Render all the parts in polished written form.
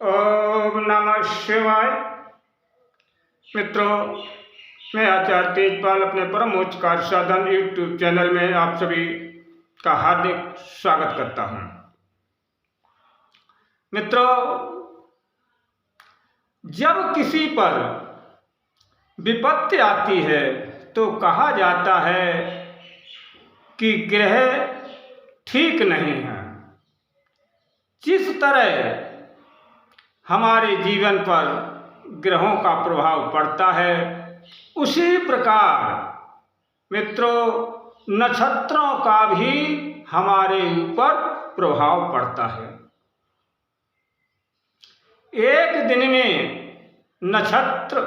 ओम नमः शिवाय। मित्रों, मैं आचार्य तेजपाल अपने परम उच्च कार्य साधन यूट्यूब चैनल में आप सभी का हार्दिक स्वागत करता हूं। मित्रों, जब किसी पर विपत्ति आती है तो कहा जाता है कि ग्रह ठीक नहीं है। जिस तरह हमारे जीवन पर ग्रहों का प्रभाव पड़ता है, उसी प्रकार मित्रों नक्षत्रों का भी हमारे ऊपर प्रभाव पड़ता है। एक दिन में नक्षत्र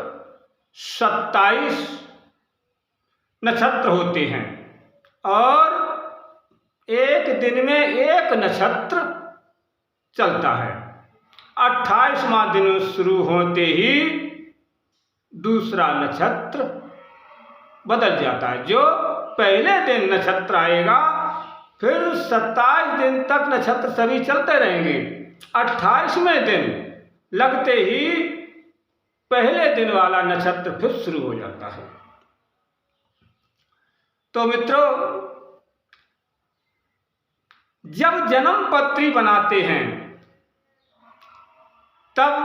27 नक्षत्र होते हैं और एक दिन में एक नक्षत्र चलता है। 28वां दिन शुरू होते ही दूसरा नक्षत्र बदल जाता है। जो पहले दिन नक्षत्र आएगा, फिर 27 दिन तक नक्षत्र सभी चलते रहेंगे। 28वें दिन लगते ही पहले दिन वाला नक्षत्र फिर शुरू हो जाता है। तो मित्रों, जब जन्म पत्री बनाते हैं तब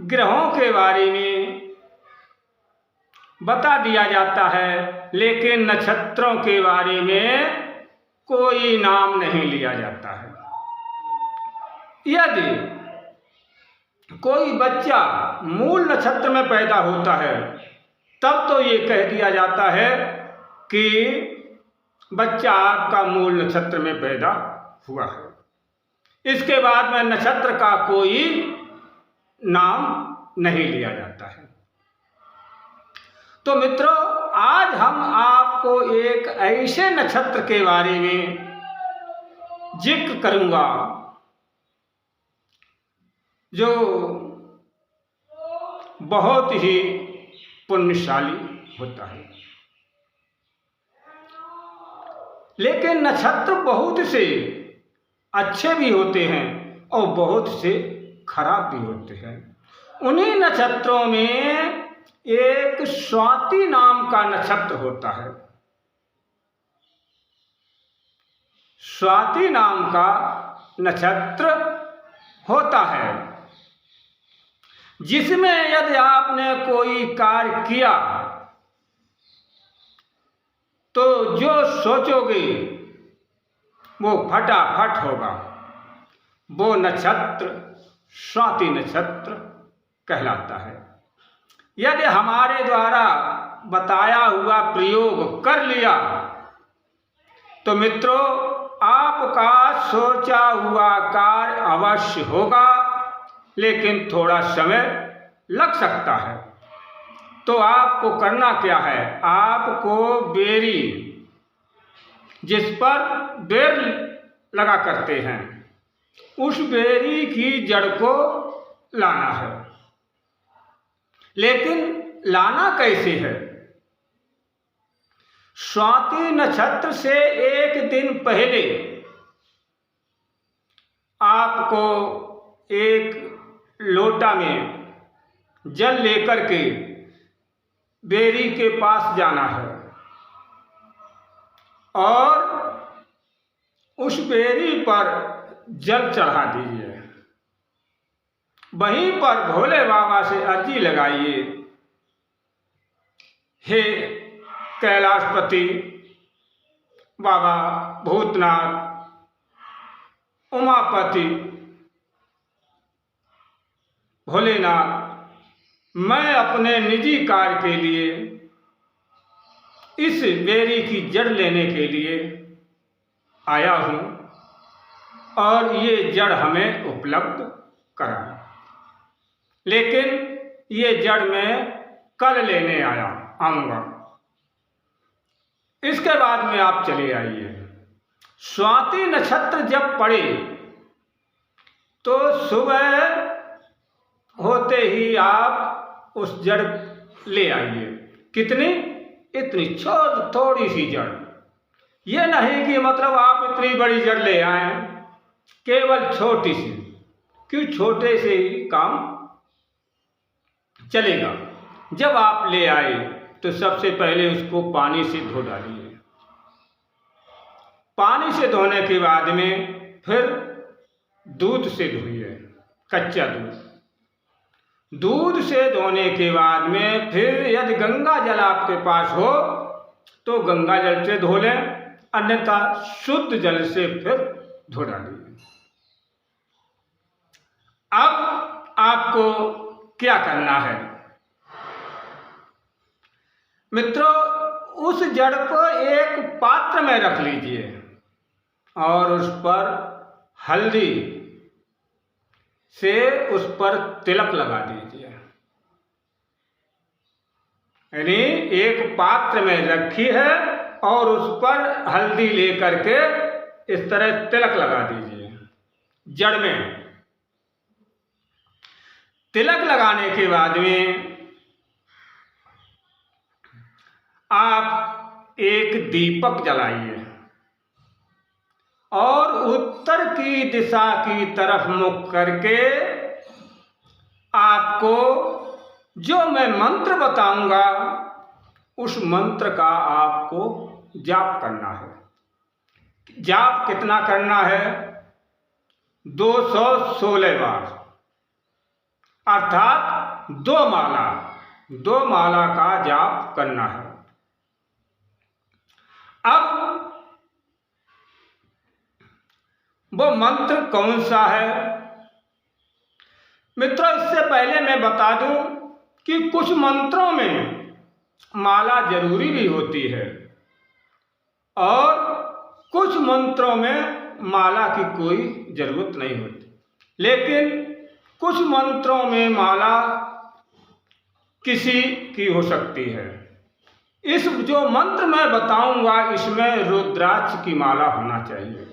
ग्रहों के बारे में बता दिया जाता है, लेकिन नक्षत्रों के बारे में कोई नाम नहीं लिया जाता है। यदि कोई बच्चा मूल नक्षत्र में पैदा होता है तब तो ये कह दिया जाता है कि बच्चा आपका मूल नक्षत्र में पैदा हुआ है। इसके बाद में नक्षत्र का कोई नाम नहीं लिया जाता है। तो मित्रों, आज हम आपको एक ऐसे नक्षत्र के बारे में जिक्र करूंगा जो बहुत ही पुण्यशाली होता है। लेकिन नक्षत्र बहुत से अच्छे भी होते हैं और बहुत से खराब भी होते हैं। उन्हीं नक्षत्रों में एक स्वाति नाम का नक्षत्र होता है। स्वाति नाम का नक्षत्र होता है जिसमें यदि आपने कोई कार्य किया तो जो सोचोगे वो फटाफट होगा। वो नक्षत्र स्वाति नक्षत्र कहलाता है। यदि हमारे द्वारा बताया हुआ प्रयोग कर लिया तो मित्रों आपका सोचा हुआ कार्य अवश्य होगा, लेकिन थोड़ा समय लग सकता है। तो आपको करना क्या है? आपको बेरी, जिस पर बेर लगा करते हैं, उस बेरी की जड़ को लाना है। लेकिन लाना कैसे है? स्वाति नक्षत्र से एक दिन पहले आपको एक लोटा में जल लेकर के बेरी के पास जाना है और उस बेरी पर जल चढ़ा दीजिए। वहीं पर भोले बाबा से अर्जी लगाइए, हे कैलाशपति बाबा, भूतनाथ, उमापति, भोलेनाथ, मैं अपने निजी कार्य के लिए इस बेरी की जड़ लेने के लिए आया हूँ और ये जड़ हमें उपलब्ध करा, लेकिन ये जड़ मैं कल लेने आऊँगा। इसके बाद में आप चले आइए। स्वाति नक्षत्र जब पड़े तो सुबह होते ही आप उस जड़ ले आइए। कितनी? इतनी थोड़ी सी जड़। ये नहीं कि मतलब आप इतनी बड़ी जड़ ले आए, केवल छोटी सी। कि छोटे से ही काम चलेगा। जब आप ले आए तो सबसे पहले उसको पानी से धो डालिए। पानी से धोने के बाद में फिर दूध से धोइए, कच्चा दूध। दूध से धोने के बाद में फिर यदि गंगा जल आपके पास हो तो गंगा जल से धो लें, अन्यथा शुद्ध जल से फिर धो डालिए। अब आपको क्या करना है मित्रों, उस जड़ को एक पात्र में रख लीजिए और उस पर हल्दी से उस पर तिलक लगा दीजिए। यानी एक पात्र में रखी है और उस पर हल्दी लेकर के इस तरह तिलक लगा दीजिए जड़ में। तिलक लगाने के बाद में आप एक दीपक जलाइए और उत्तर की दिशा की तरफ मुख करके आपको जो मैं मंत्र बताऊंगा उस मंत्र का आपको जाप करना है। जाप कितना करना है? 216 बार, अर्थात 2 माला का जाप करना है। अब वो मंत्र कौन सा है मित्रों? इससे पहले मैं बता दूं कि कुछ मंत्रों में माला जरूरी भी होती है और कुछ मंत्रों में माला की कोई जरूरत नहीं होती, लेकिन कुछ मंत्रों में माला किसी की हो सकती है। इस जो मंत्र मैं बताऊंगा इसमें रुद्राक्ष की माला होना चाहिए।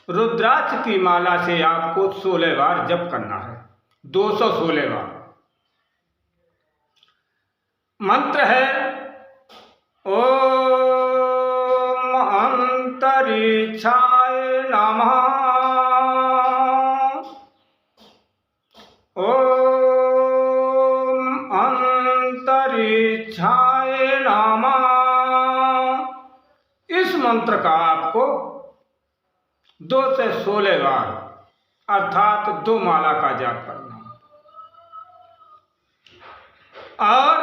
रुद्राक्ष की माला से आपको 16 बार जप करना है, 216 बार। मंत्र है ओम अंतरिक्षाय नमः, ओम अंतरिक्षाय नमः। इस मंत्र का आपको 2 से 16 बार अर्थात 2 माला का जाप करना। और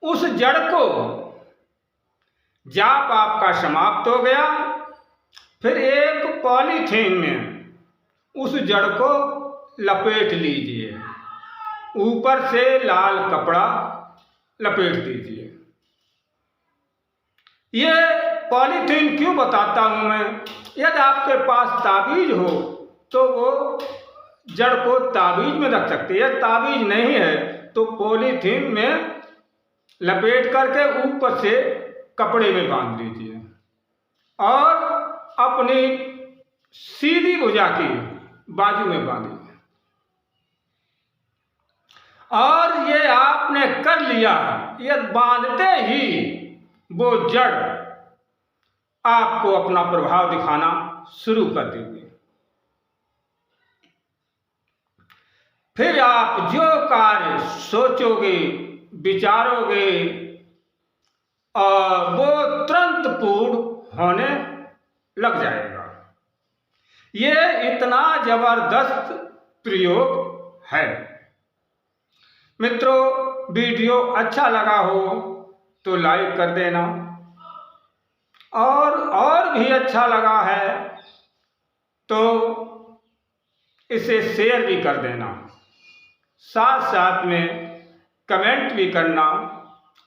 उस जड़ को जाप आपका समाप्त हो गया, फिर एक पॉलीथीन में उस जड़ को लपेट लीजिए, ऊपर से लाल कपड़ा लपेट दीजिए। ये पॉलीथीन क्यों बताता हूं मैं? यदि आपके पास ताबीज हो तो वो जड़ को ताबीज में रख सकते हैं। यदि ताबीज नहीं है तो पॉलीथीन में लपेट करके ऊपर से कपड़े में बांध लीजिए और अपनी सीधी भुजा की बाजू में बांधिए। और ये आपने कर लिया, ये बांधते ही वो जड़ आपको अपना प्रभाव दिखाना शुरू कर देंगे। फिर आप जो कार्य सोचोगे, विचारोगे और वो तुरंत पूर्ण होने लग जाएगा। ये इतना जबरदस्त प्रयोग है। मित्रों, वीडियो अच्छा लगा हो तो लाइक कर देना और भी अच्छा लगा है तो इसे शेयर भी कर देना, साथ साथ में कमेंट भी करना।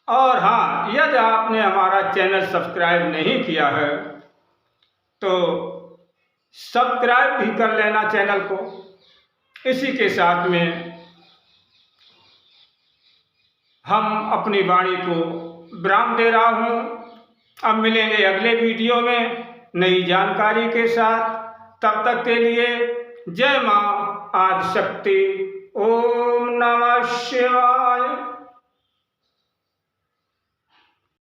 और हाँ, यदि आपने हमारा चैनल सब्सक्राइब नहीं किया है तो सब्सक्राइब भी कर लेना चैनल को। इसी के साथ में हम अपनी वाणी को विराम दे रहा हूँ। अब मिलेंगे अगले वीडियो में नई जानकारी के साथ। तब तक के लिए जय मां आदिशक्ति। ओम नमः शिवाय।